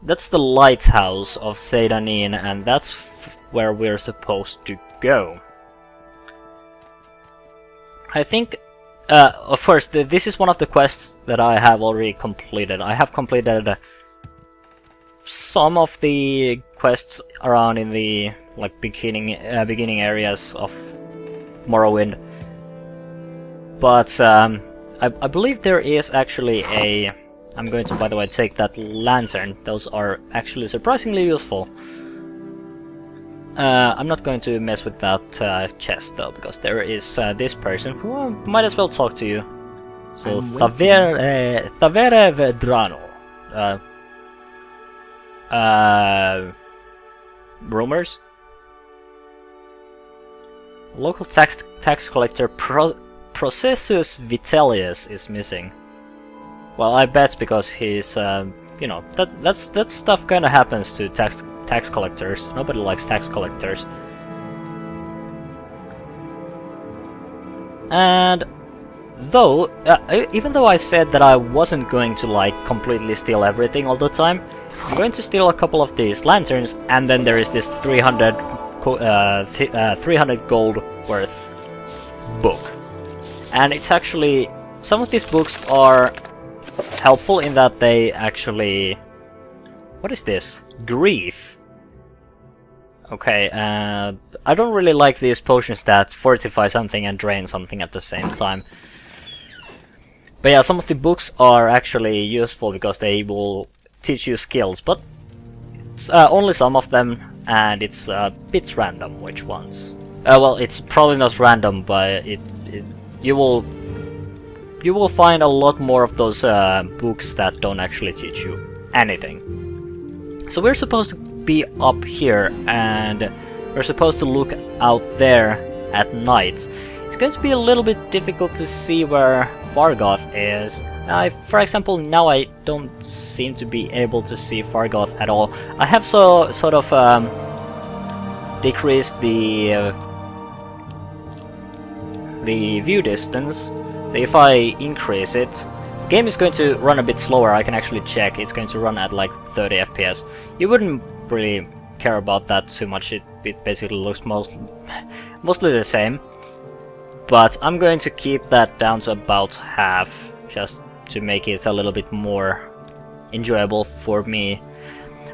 that's the lighthouse of Seidanin, and that's where we're supposed to go. I think, of course, this is one of the quests that I have already completed. I have completed some of the quests around in the beginning areas of Morrowind, but I believe there is actually a... I'm going to, by the way, take that lantern. Those are actually surprisingly useful. I'm not going to mess with that chest though, because there is this person who might as well talk to you. So, Thavere Vedrano. Rumors? Local tax collector Processus Vitellius is missing. Well, I bet because he's, you know, that stuff kind of happens to tax collectors. Nobody likes tax collectors. And though, even though I said that I wasn't going to completely steal everything all the time, I'm going to steal a couple of these lanterns, and then there is this 300 gold worth book. And it's actually, some of these books are helpful in that they actually... What is this? Grief. Okay, I don't really like these potions that fortify something and drain something at the same time. But yeah, some of the books are actually useful because they will teach you skills, but it's, only some of them, and it's a bit random which ones. Well, it's probably not random, but you will find a lot more of those books that don't actually teach you anything. So we're supposed to be up here, and we're supposed to look out there at night. It's going to be a little bit difficult to see where Fargoth is. For example, now I don't seem to be able to see Fargoth at all. I have sort of decreased the view distance. So if I increase it, the game is going to run a bit slower. I can actually check. It's going to run at like 30 FPS. You wouldn't really care about that too much. It basically looks mostly the same. But I'm going to keep that down to about half, just to make it a little bit more enjoyable for me.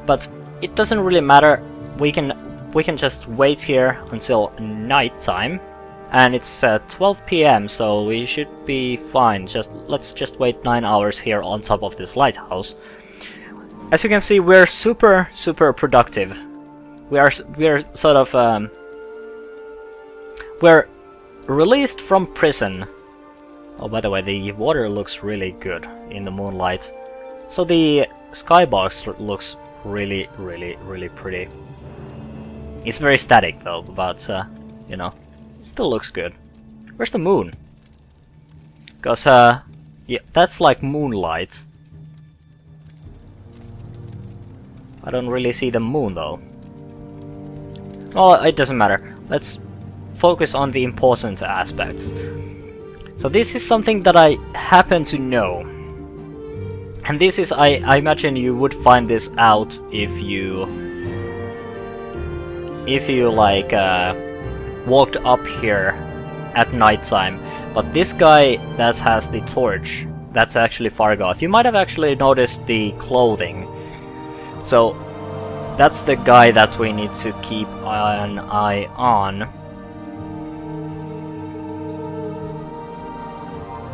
But it doesn't really matter. We can just wait here until nighttime, and it's 12 PM, so we should be fine. Let's just wait 9 hours here on top of this lighthouse. As you can see, we're super productive. We are sort of we're released from prison. Oh, by the way, the water looks really good in the moonlight. So the skybox looks really pretty. It's very static though, but you know, it still looks good. Where's the moon? Because yeah, that's like moonlight. I don't really see the moon though. Oh, it doesn't matter. Let's focus on the important aspects. So this is something that I happen to know. And this is, I imagine you would find this out if you like walked up here at nighttime. But this guy that has the torch, that's actually Fargoth. You might have actually noticed the clothing. So that's the guy that we need to keep an eye on.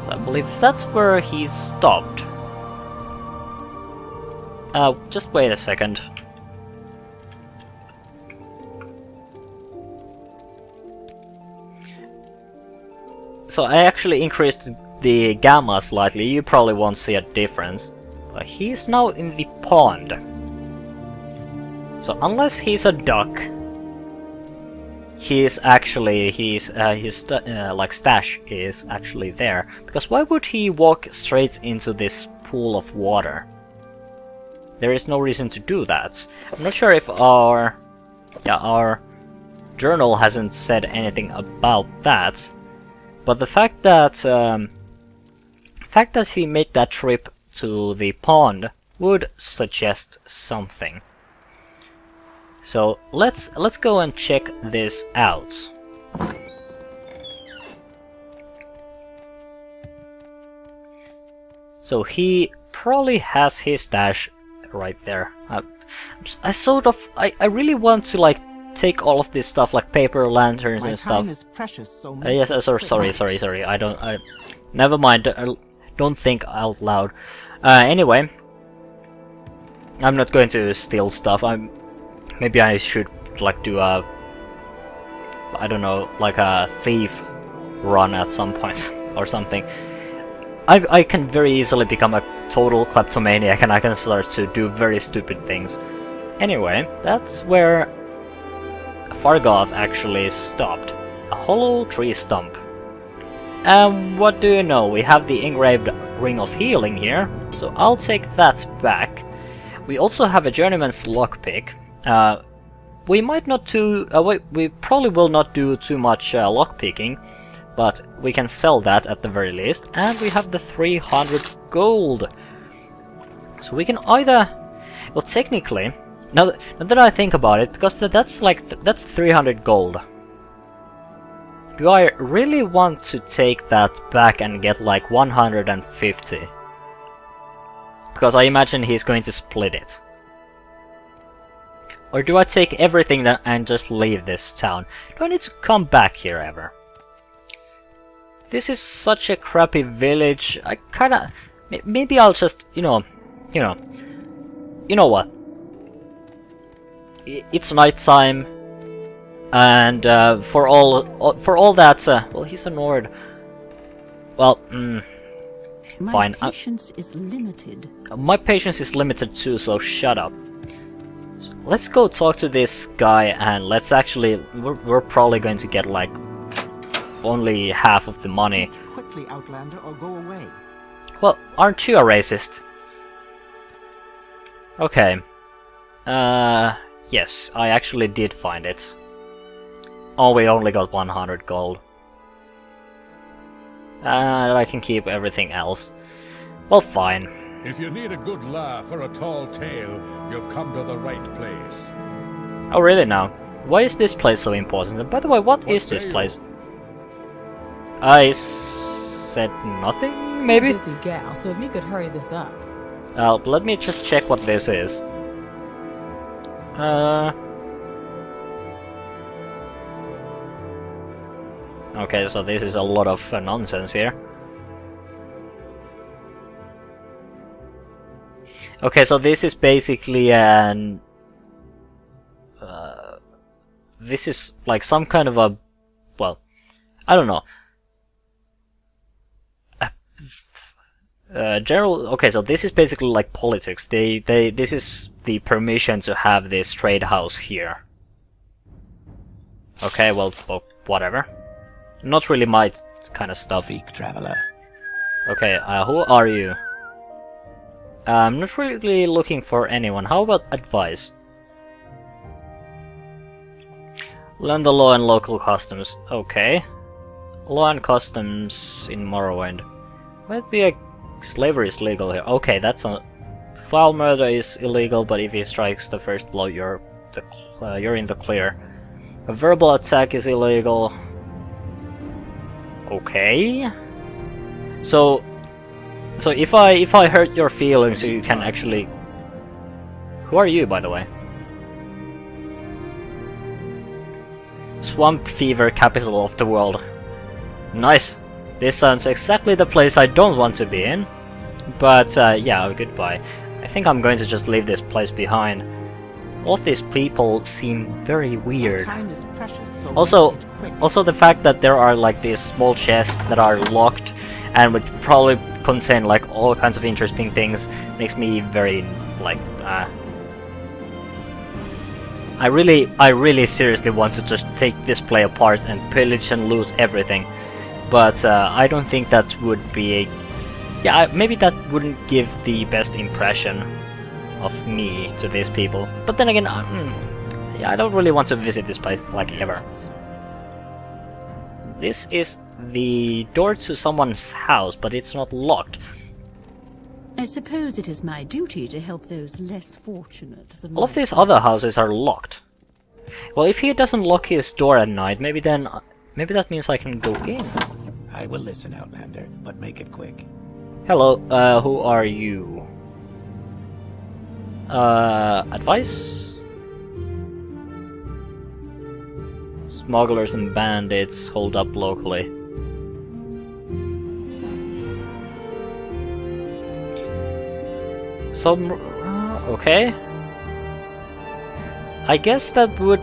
So I believe that's where he stopped. Just wait a second. So I actually increased the gamma slightly. You probably won't see a difference. But he's now in the pond. So unless he's a duck, his like stash is actually there. Because why would he walk straight into this pool of water? There is no reason to do that. I'm not sure if our journal hasn't said anything about that. But the fact that he made that trip to the pond would suggest something. So let's go and check this out. So he probably has his stash right there. I really want to like take all of this stuff, like paper lanterns and stuff. Is precious, so Yes, sorry. Never mind. Don't think out loud. Anyway, I'm not going to steal stuff. Maybe I should like do a, I don't know, like a thief run at some point or something. I can very easily become a total kleptomaniac and I can start to do very stupid things. Anyway, that's where Fargoth actually stopped. A hollow tree stump. And what do you know? We have the engraved Ring of Healing here, so I'll take that back. We also have a Journeyman's Lockpick. We might not do... we probably will not do too much lockpicking, but we can sell that at the very least. And we have the 300 gold. So we can either... Well, technically, now that I think about it, because that's 300 gold. Do I really want to take that back and get like 150? Because I imagine he's going to split it. Or do I take everything and just leave this town? Do I need to come back here ever? This is such a crappy village. I kinda... Maybe I'll just, you know what? It's nighttime, and for all that, well, he's a Nord. Well, fine. My patience is limited. My patience is limited too, so shut up. So let's go talk to this guy, and let's actually... We're probably going to get like only half of the money. Quickly, Outlander, or go away. Well, aren't you a racist? Okay. Yes, I actually did find it. Oh, we only got 100 gold. I can keep everything else. Well, fine. If you need a good laugh or a tall tale, you've come to the right place. Oh, really now? Why is this place so important? And by the way, what is this place? I said nothing, maybe? Busy gal, so if you could hurry this up. Let me just check what this is. Okay, so this is a lot of nonsense here. Okay, so this is basically an... this is like some kind of a... Well, I don't know. General... Okay, so this is basically like politics. This is the permission to have this trade house here. Okay, well, whatever. Not really my kind of stuff. Speak, traveler. Okay, who are you? I'm not really looking for anyone. How about advice? Learn the law and local customs. Okay. Law and customs in Morrowind. Might be a... Slavery is legal here. Okay, that's a... Foul murder is illegal, but if he strikes the first blow, you're in the clear. A verbal attack is illegal. Okay. So if I hurt your feelings, you can actually... Who are you, by the way? Swamp Fever, capital of the world. Nice. This sounds exactly the place I don't want to be in. But yeah, goodbye. I think I'm going to just leave this place behind. All of these people seem very weird. Time is precious, so Also the fact that there are like these small chests that are locked and would probably contain like all kinds of interesting things makes me very like I really seriously want to just take this place apart and pillage and loot everything, but I don't think that would be a... Yeah, maybe that wouldn't give the best impression of me to these people. But then again, yeah, I don't really want to visit this place like ever. This is the door to someone's house, but it's not locked. I suppose it is my duty to help those less fortunate than All of these myself. other houses are locked. Well, if he doesn't lock his door at night, maybe that means I can go in. I will listen, Outlander, but make it quick. Hello, who are you? Advice? Smugglers and bandits hold up locally. Okay. I guess that would...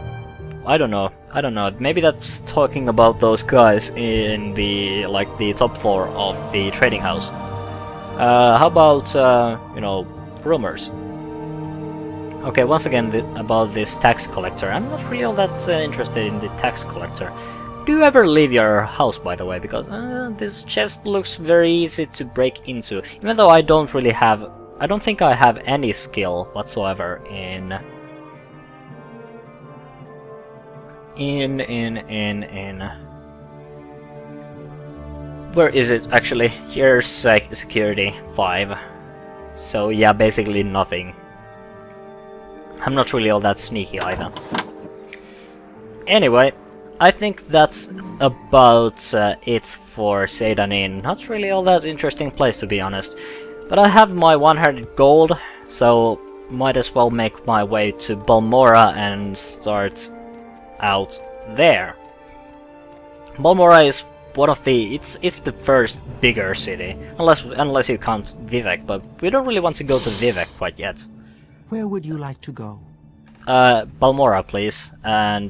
I don't know. Maybe that's talking about those guys in the, like, the top floor of the trading house. How about, you know, rumors? Okay, once again, about this tax collector. I'm not really all that interested in the tax collector. Do you ever leave your house, by the way? Because this chest looks very easy to break into. Even though I don't really have... I don't think I have any skill whatsoever in... Where is it, actually? Here's security 5. So yeah, basically nothing. I'm not really all that sneaky either. Anyway, I think that's about it for Seidanin. Not really all that interesting place, to be honest. But I have my 100 gold, so might as well make my way to Balmora and start out there. Balmora is one of the... it's the first bigger city, unless you count Vivek, but we don't really want to go to Vivek quite yet. Where would you like to go? Balmora, please. And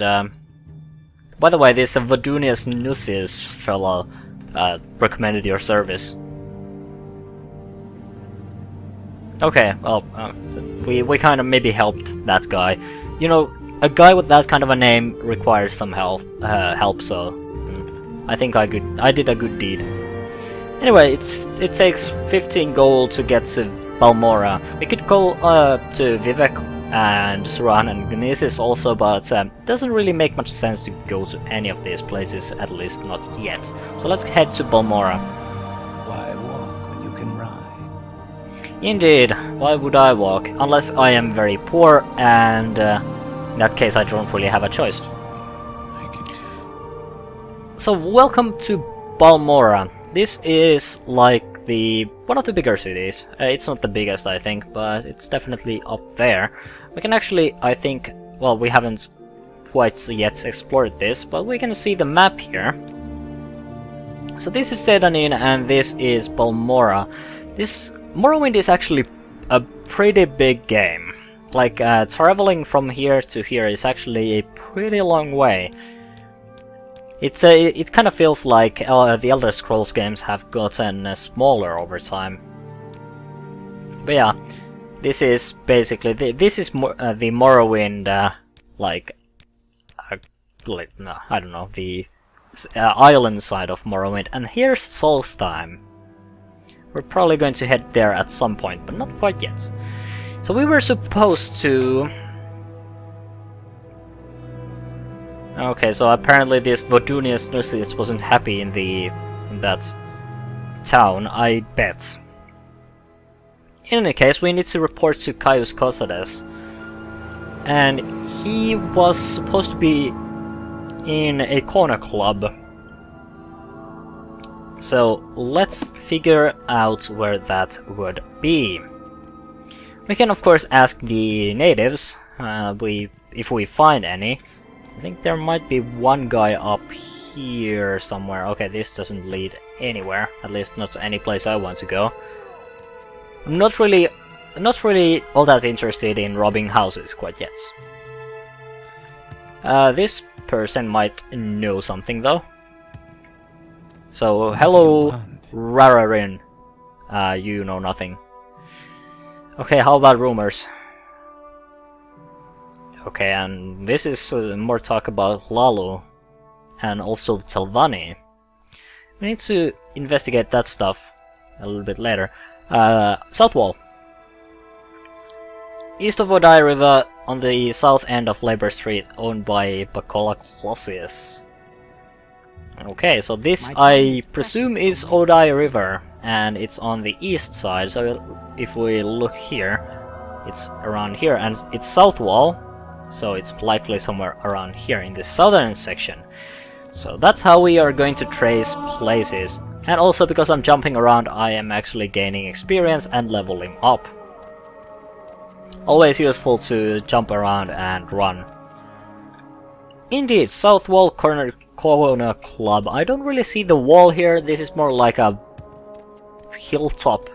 by the way, this Vodunius Nusis fellow recommended your service. Okay, well, we kind of maybe helped that guy. You know, a guy with that kind of a name requires some help, so I think I did a good deed. Anyway, it takes 15 gold to get to Balmora. We could go to Vivek and Suran and Gnesis also, but doesn't really make much sense to go to any of these places, at least not yet. So let's head to Balmora. Why walk when you can ride? Indeed, why would I walk? Unless I am very poor, and in that case I don't really have a choice. I can tell. So welcome to Balmora. This is like one of the bigger cities. It's not the biggest, I think, but it's definitely up there. We can actually, I think, well, we haven't quite yet explored this, but we can see the map here. So this is Seidanin and this is Balmora. This Morrowind is actually a pretty big game. Like, traveling from here to here is actually a pretty long way. It kind of feels like the Elder Scrolls games have gotten smaller over time. But yeah, this is basically the Morrowind, like, no, I don't know, the island side of Morrowind. And here's Solstheim. We're probably going to head there at some point, but not quite yet. So we were supposed to... Okay, so apparently this Vodunius Nusis wasn't happy in that town, I bet. In any case, we need to report to Caius Cosades. And he was supposed to be in a corner club. So let's figure out where that would be. We can of course ask the natives, if we find any. I think there might be one guy up here somewhere. Okay, this doesn't lead anywhere, at least not to any place I want to go. I'm not really all that interested in robbing houses quite yet. This person might know something though. So, hello, Rararin. You know nothing. Okay, how about rumors? Okay, and this is more talk about Lalu and also Telvanni. We need to investigate that stuff a little bit later. South Wall. East of Odai River on the south end of Labor Street, owned by Bacola Clossius. Okay, so this I presume is Odai River, and it's on the east side, so if we look here, it's around here, and it's south wall, so it's likely somewhere around here in the southern section. So that's how we are going to trace places, and also because I'm jumping around I am actually gaining experience and leveling up. Always useful to jump around and run. Indeed, south wall corner club. I don't really see the wall here, this is more like a hilltop.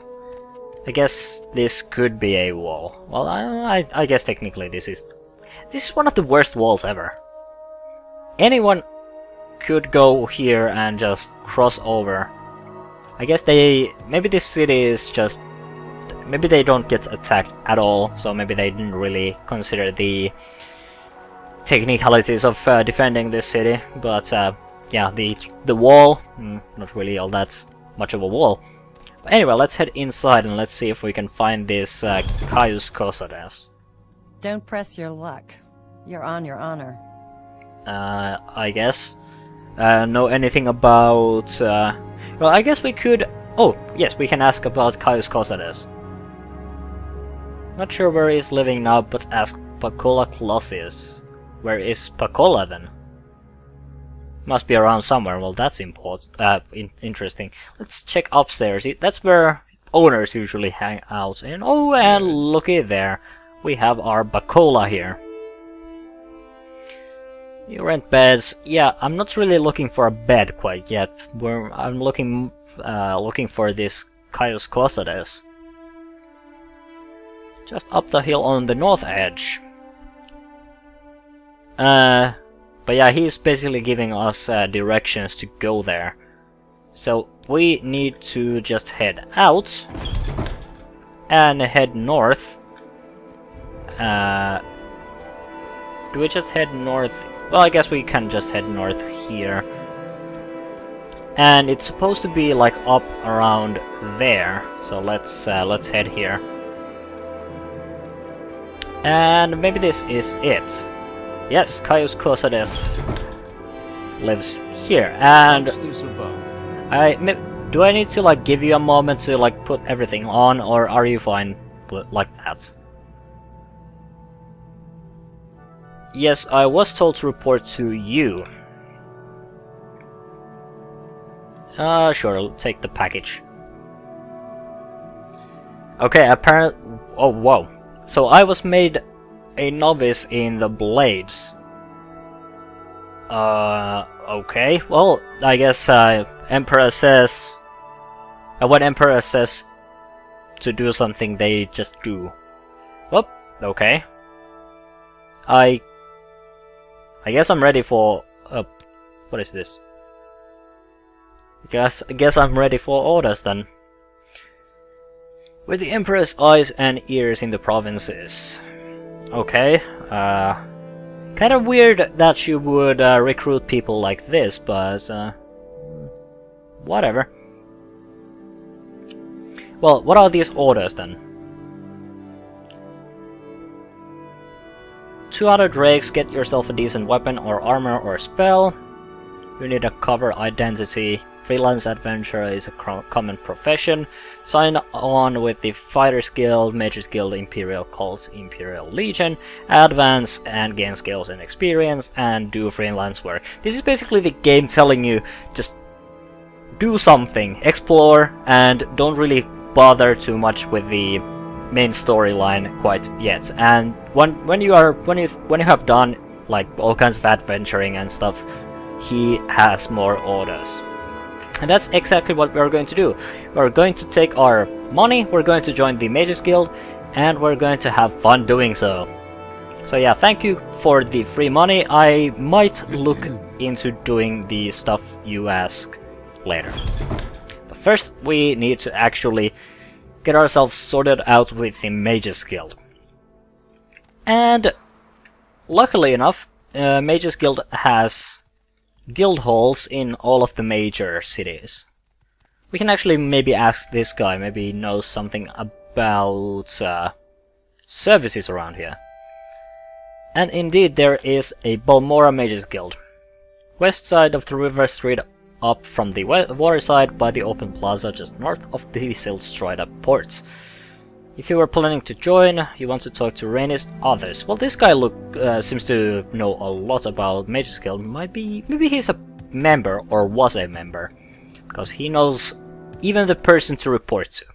I guess this could be a wall. Well, I guess technically this is one of the worst walls ever. Anyone could go here and just cross over. I guess maybe this city is just, maybe they don't get attacked at all, so maybe they didn't really consider the technicalities of defending this city. But yeah, the wall, not really all that much of a wall. But anyway, let's head inside and let's see if we can find this Caius Cosades. Don't press your luck. You're on your honor. I guess. Know anything about... well, I guess we could... Oh, yes, we can ask about Caius Cosades. Not sure where he's living now, but ask Pacola Clausius. Where is Pacola then? Must be around somewhere. Well, that's interesting. Let's check upstairs. That's where owners usually hang out. And oh, and looky there. We have our Pacola here. You rent beds. Yeah, I'm not really looking for a bed quite yet. I'm looking for this Caius Cosades. Just up the hill on the north edge. But yeah, he's basically giving us directions to go there. So we need to just head out and head north. Do we just head north? Well, I guess we can just head north here. And it's supposed to be like up around there. So let's head here. And maybe this is it. Yes, Caius Cosades lives here, and do I need to like give you a moment to like put everything on, or are you fine like that? Yes, I was told to report to you. Sure, I'll take the package. Okay, apparently... Oh, whoa. So I was made a novice in the blades. Okay. Well, I guess Emperor says... when Emperor says to do something, they just do. Well, okay. I guess I'm ready for... what is this? I guess I'm ready for orders then. With the Emperor's eyes and ears in the provinces. Okay, kind of weird that you would recruit people like this, but whatever. Well, what are these orders then? 200 drakes, get yourself a decent weapon or armor or spell. You need a cover identity. Freelance adventurer is a common profession. Sign on with the Fighters Guild, Mages Guild, Imperial Cults, Imperial Legion. Advance and gain skills and experience, and do freelance work. This is basically the game telling you just do something, explore, and don't really bother too much with the main storyline quite yet. And when you have done like all kinds of adventuring and stuff, he has more orders. And that's exactly what we're going to do. We're going to take our money, we're going to join the Mages Guild, and we're going to have fun doing so. So yeah, thank you for the free money. I might look into doing the stuff you ask later. But first, we need to actually get ourselves sorted out with the Mages Guild. And luckily enough, Mages Guild has guild halls in all of the major cities. We can actually maybe ask this guy, maybe he knows something about services around here. And indeed there is a Balmora Mages Guild. west side of the river, straight up from the water side by the open plaza just north of the silt's dried up ports. If you were planning to join, you want to talk to Rhaenys, others. Well, this guy seems to know a lot about Mage's Guild. Maybe he's a member or was a member, because he knows even the person to report to.